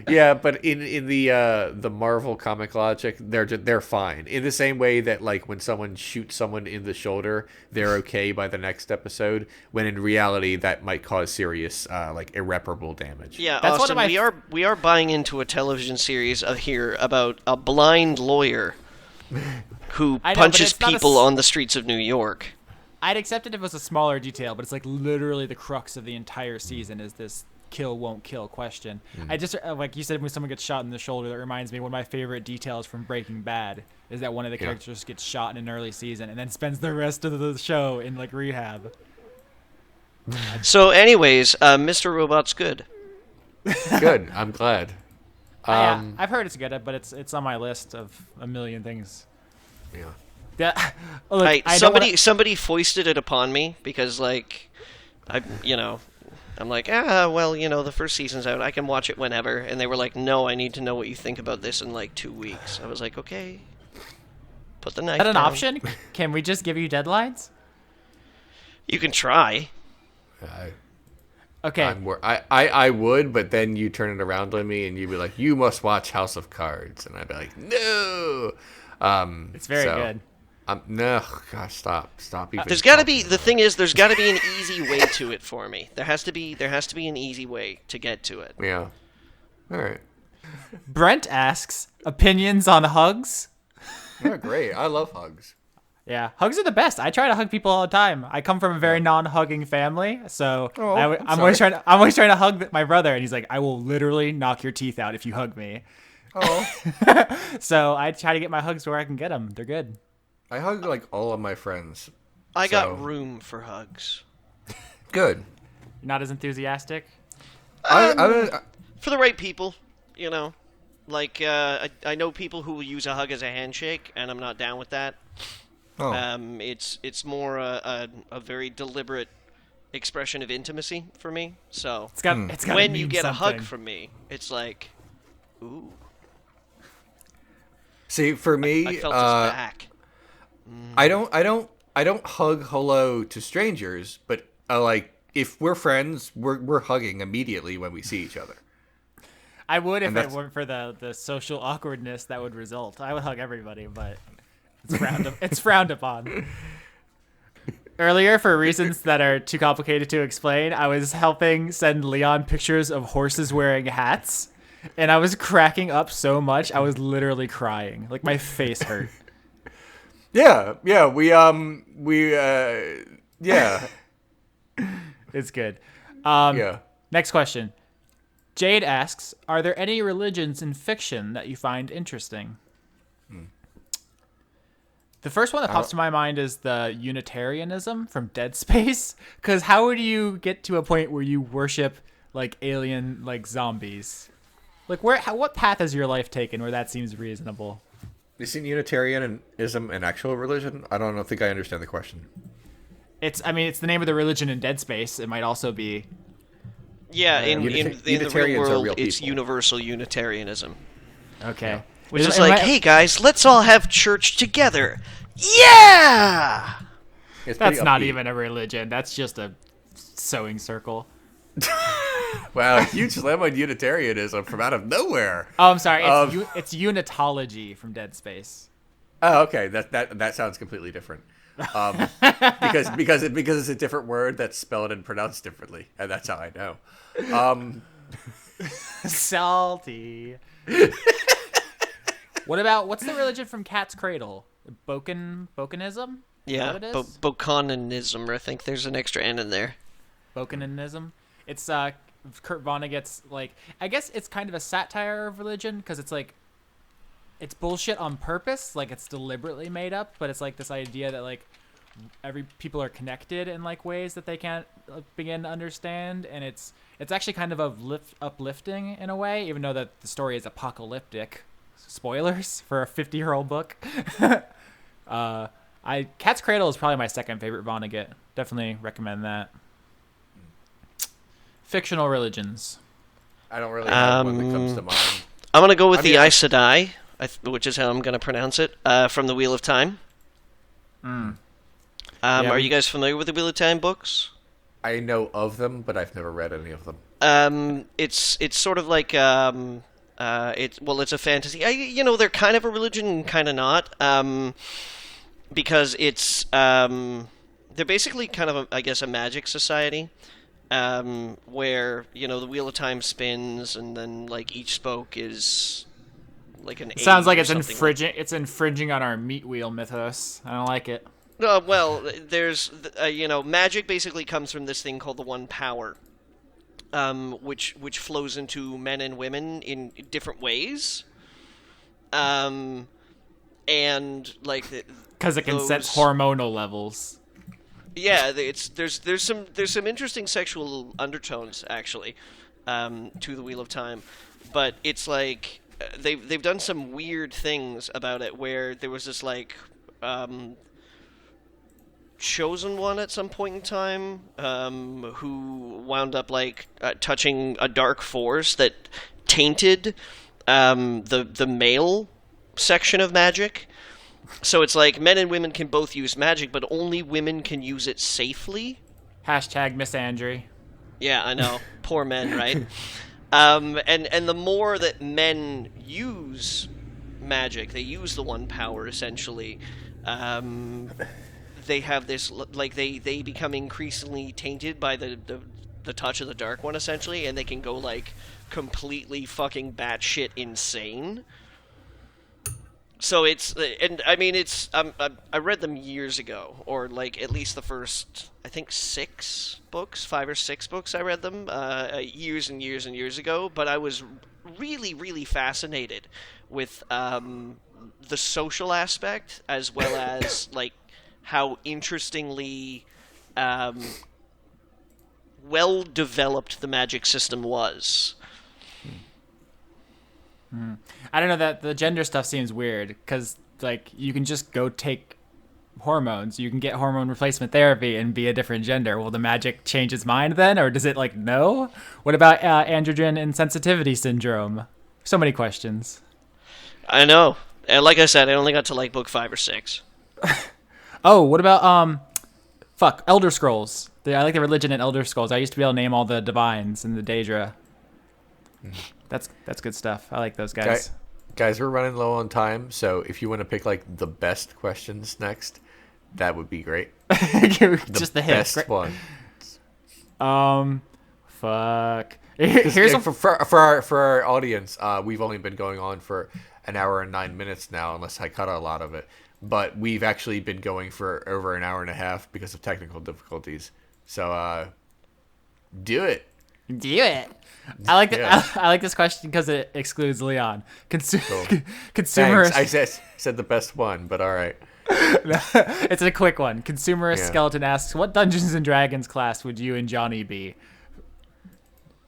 Yeah, but in the Marvel comic logic, they're fine. In the same way that like when someone shoots someone in the shoulder, they're okay by the next episode, when in reality that might cause serious like irreparable damage. Yeah, that's Austin, we are buying into a television series here about a blind lawyer who I know, but punches it's not people on the streets of New York. I'd accept it if it was a smaller detail, but it's like literally the crux of the entire season is this kill won't kill question. I just like you said, when someone gets shot in the shoulder, that reminds me one of my favorite details from Breaking Bad is that one of the characters gets shot in an early season and then spends the rest of the show in like rehab. So, anyways, Mr. Robot's good. Good. I'm glad. I've heard it's good, but it's on my list of a million things. Yeah. Yeah, look, Somebody foisted it upon me because, like, I'm like, well, the first season's out. I can watch it whenever. And they were like, no, I need to know what you think about this in, like, 2 weeks. I was like, okay. Put the knife Is that an down. option? Can we just give you deadlines? You can try. Okay. I would, but then you turn it around on me and you'd be like, you must watch House of Cards. And I'd be like, no. It's very good. No, gosh, stop. Even There's got to be, the thing is, there's got to be an easy way to it for me. There has to be an easy way to get to it. Yeah. All right. Brent asks, opinions on hugs? Yeah, great. I love hugs. Yeah, hugs are the best. I try to hug people all the time. I come from a very non-hugging family, so I'm always trying to hug my brother, and he's like, I will literally knock your teeth out if you hug me. Oh. So I try to get my hugs where I can get them. They're good. I hug like all of my friends. I got room for hugs. Good. You're not as enthusiastic? For the right people, Like, I know people who will use a hug as a handshake, and I'm not down with that. Oh. It's more a very deliberate expression of intimacy for me. So It's got when you get something. a hug from me, it's like, ooh. See, for me, I felt his back. I don't hug hello to strangers, but like if we're friends, we're hugging immediately when we see each other. I would if it weren't for the social awkwardness that would result. I would hug everybody, but it's frowned upon. Earlier, for reasons that are too complicated to explain, I was helping send Leon pictures of horses wearing hats, and I was cracking up so much I was literally crying. Like my face hurt. Yeah, yeah. It's good. Yeah. Next question. Jade asks, are there any religions in fiction that you find interesting? The first one that pops to my mind is the Unitarianism from Dead Space. Because how would you get to a point where you worship like alien like zombies? Like what path has your life taken where that seems reasonable? Isn't Unitarianism an actual religion? I don't think I understand the question. It's the name of the religion in Dead Space. It might also be. Yeah, in the real Unitarians are world, real it's people. universal Unitarianism. Okay. Yeah. Which is like, hey guys, let's all have church together. Yeah! That's not even a religion. That's just a sewing circle. Wow, huge slam on Unitarianism from out of nowhere. Oh, I'm sorry. It's unitology from Dead Space. Oh, okay. That sounds completely different. Because it's a different word that's spelled and pronounced differently, and that's how I know. Salty. What's the religion from Cat's Cradle? Bokanism? Yeah, Bokanism. I think there's an extra N in there. Bokanism. It's Kurt Vonnegut's I guess it's kind of a satire of religion because it's like it's bullshit on purpose, like it's deliberately made up, but it's like this idea that like people are connected in like ways that they can't begin to understand, and it's actually kind of uplifting in a way, even though that the story is apocalyptic. Spoilers for a 50-year-old book. Cat's Cradle is probably my second favorite Vonnegut. Definitely recommend that. Fictional religions. I don't really have one that comes to mind. I'm gonna go with the Aes Sedai, which is how I'm gonna pronounce it, from the Wheel of Time. Are you guys familiar with the Wheel of Time books? I know of them, but I've never read any of them. It's sort of like it's a fantasy. They're kind of a religion and kind of not. Because it's they're basically kind of a magic society. Where the Wheel of Time spins, and then like each spoke is like an. It sounds like age it's or something infringing. It's infringing on our meat wheel mythos. I don't like it. Well, there's magic basically comes from this thing called the One Power, which flows into men and women in different ways, and like because it can set hormonal levels. Yeah, there's some interesting sexual undertones actually, to the Wheel of Time, but it's like they've done some weird things about it where there was this like chosen one at some point in time who wound up like touching a dark force that tainted the male section of magic. So it's like men and women can both use magic, but only women can use it safely. Hashtag misandry. Yeah, I know. Poor men, right? And the more that men use magic, they use the One Power essentially. They have this like they become increasingly tainted by the touch of the Dark One essentially, and they can go like completely fucking batshit insane. So it's, and I mean it's, I read them years ago, or like at least the first, I think 5 or 6 books I read them years and years and years ago, but I was really, really fascinated with the social aspect as well as like how interestingly well developed the magic system was. I don't know, that the gender stuff seems weird because like you can just go take hormones, you can get hormone replacement therapy and be a different gender. Will the magic change its mind then, or does it like no? What about androgen insensitivity syndrome? So many questions. I know, and like I said, I only got to like book 5 or 6. Oh, what about Elder Scrolls? I like the religion in Elder Scrolls. I used to be able to name all the divines and the Daedra. That's good stuff. I like those guys. Guys, we're running low on time, so if you want to pick like the best questions next, that would be great. Just the hits. Best one. Fuck. Here's for our audience. We've only been going on for an hour and 9 minutes now, unless I cut a lot of it. But we've actually been going for over an hour and a half because of technical difficulties. So, do it. Do it. I like I like this question because it excludes Leon. Consumer. Thanks. I said the best one, but all right. It's a quick one. Consumerist Skeleton asks, "What Dungeons and Dragons class would you and Johnny be?"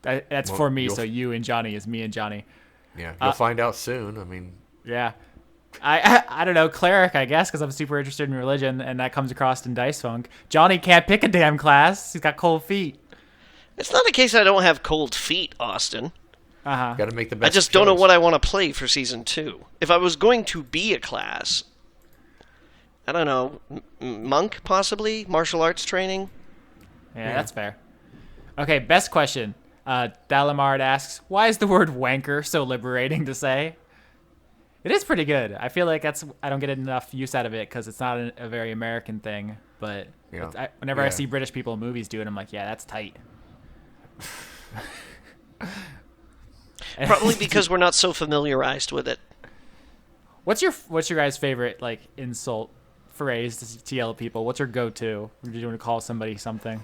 That's for me. So you and Johnny is me and Johnny. Yeah, you'll find out soon. I mean, yeah. I don't know, cleric, I guess, because I'm super interested in religion, and that comes across in Dice Funk. Johnny can't pick a damn class. He's got cold feet. It's not a case I don't have cold feet, Austin. Uh-huh. Got to make the best. I just don't know what I want to play for season 2. If I was going to be a class, I don't know, monk possibly, martial arts training. Yeah, that's fair. Okay, best question. Dalamard asks, "Why is the word wanker so liberating to say?" It is pretty good. I feel like I don't get enough use out of it because it's not a very American thing. But whenever I see British people in movies do it, I'm like, yeah, that's tight. Probably because we're not so familiarized with it. What's your guys' favorite like insult phrase to yell at people? What's your go-to? Would you want to call somebody something?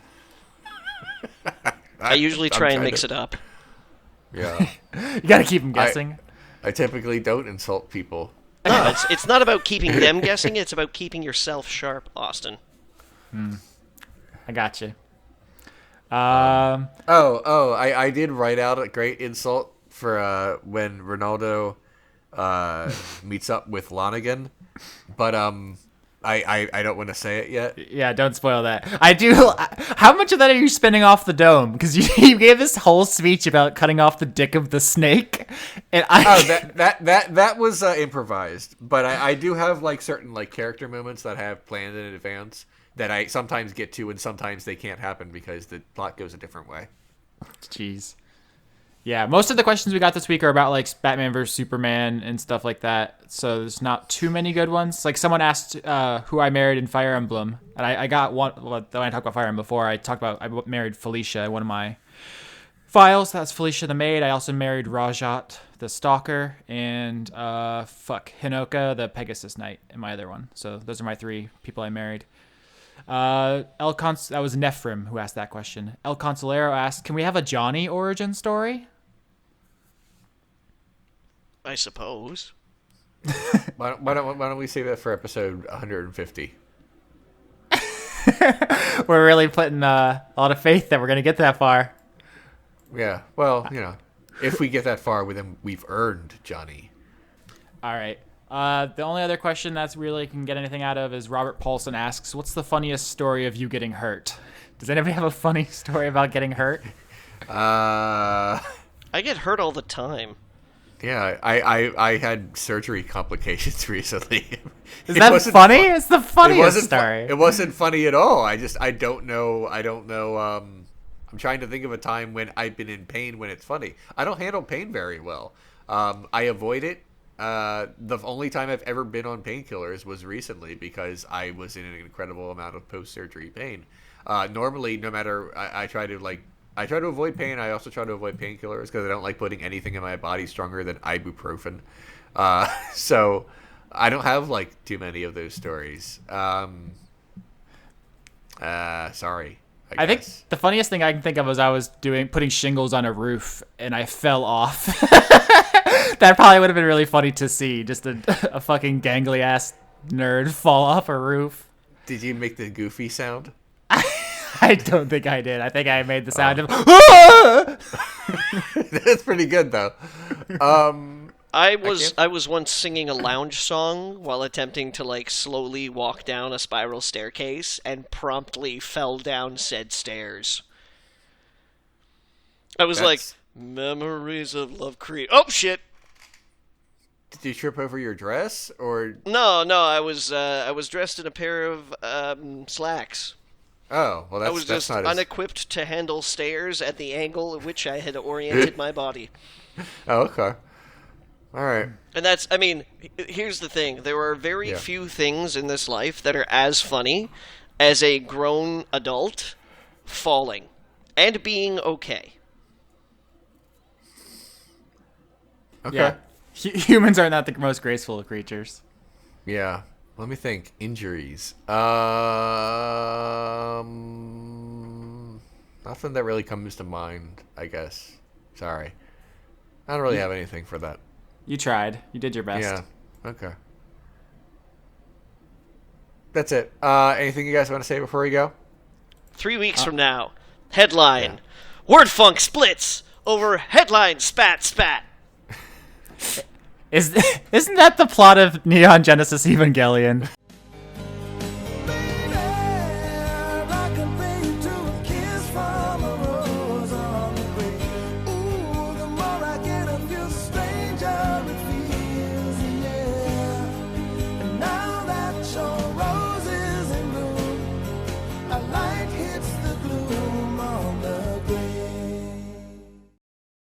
I usually try and mix it up. Yeah. You got to keep them guessing. I typically don't insult people. No, it's not about keeping them guessing. It's about keeping yourself sharp, Austin. I got you. I did write out a great insult for when Ronaldo meets up with Lonigan, but I don't want to say it yet. Yeah, don't spoil that. I do. How much of that are you spinning off the dome? Because you gave this whole speech about cutting off the dick of the snake, and that was improvised. But I do have like certain like character moments that I have planned in advance that I sometimes get to, and sometimes they can't happen because the plot goes a different way. Jeez. Yeah, most of the questions we got this week are about like Batman versus Superman and stuff like that. So there's not too many good ones. Like someone asked who I married in Fire Emblem, and I got one. Well, when I talked about Fire Emblem before, I married Felicia in one of my files. That's Felicia the maid. I also married Rajat the Stalker, and Hinoka, the Pegasus Knight, and my other one. So those are my 3 people I married. That was Nephrim who asked that question. El Consolero asked, "Can we have a Johnny origin story?" I suppose. Why don't we save that for episode 150? We're really putting a lot of faith that we're gonna get that far. Yeah. Well, if we get that far with him, we've earned Johnny. All right. The only other question that's really can get anything out of is Robert Paulson asks, "What's the funniest story of you getting hurt?" Does anybody have a funny story about getting hurt? I get hurt all the time. Yeah, I had surgery complications recently. Is that funny? It's the funniest story. It wasn't funny at all. I don't know. I'm trying to think of a time when I've been in pain when it's funny. I don't handle pain very well. I avoid it. The only time I've ever been on painkillers was recently because I was in an incredible amount of post-surgery pain. Normally, no matter, I try to avoid pain. I also try to avoid painkillers because I don't like putting anything in my body stronger than ibuprofen. So I don't have too many of those stories. Sorry. I think the funniest thing I can think of was I was putting shingles on a roof and I fell off. That probably would have been really funny to see. Just a fucking gangly ass nerd fall off a roof. Did you make the goofy sound? I don't think I did. I think I made the sound of. That's pretty good though. I was once singing a lounge song while attempting to slowly walk down a spiral staircase and promptly fell down said stairs. I was memories of love create. Oh shit! Did you trip over your dress or? No, I was dressed in a pair of slacks. Oh, well, I was just unequipped to handle stairs at the angle at which I had oriented my body. Oh, okay. All right. And here's the thing. There are very few things in this life that are as funny as a grown adult falling and being okay. Okay. Yeah. Humans are not the most graceful of creatures. Yeah. Let me think. Injuries. Nothing that really comes to mind, I guess. Sorry. I don't really have anything for that. You tried. You did your best. Yeah. Okay. That's it. Anything you guys want to say before we go? 3 weeks from now, headline: Wordfunk splits over headline spat. Isn't that the plot of Neon Genesis Evangelion?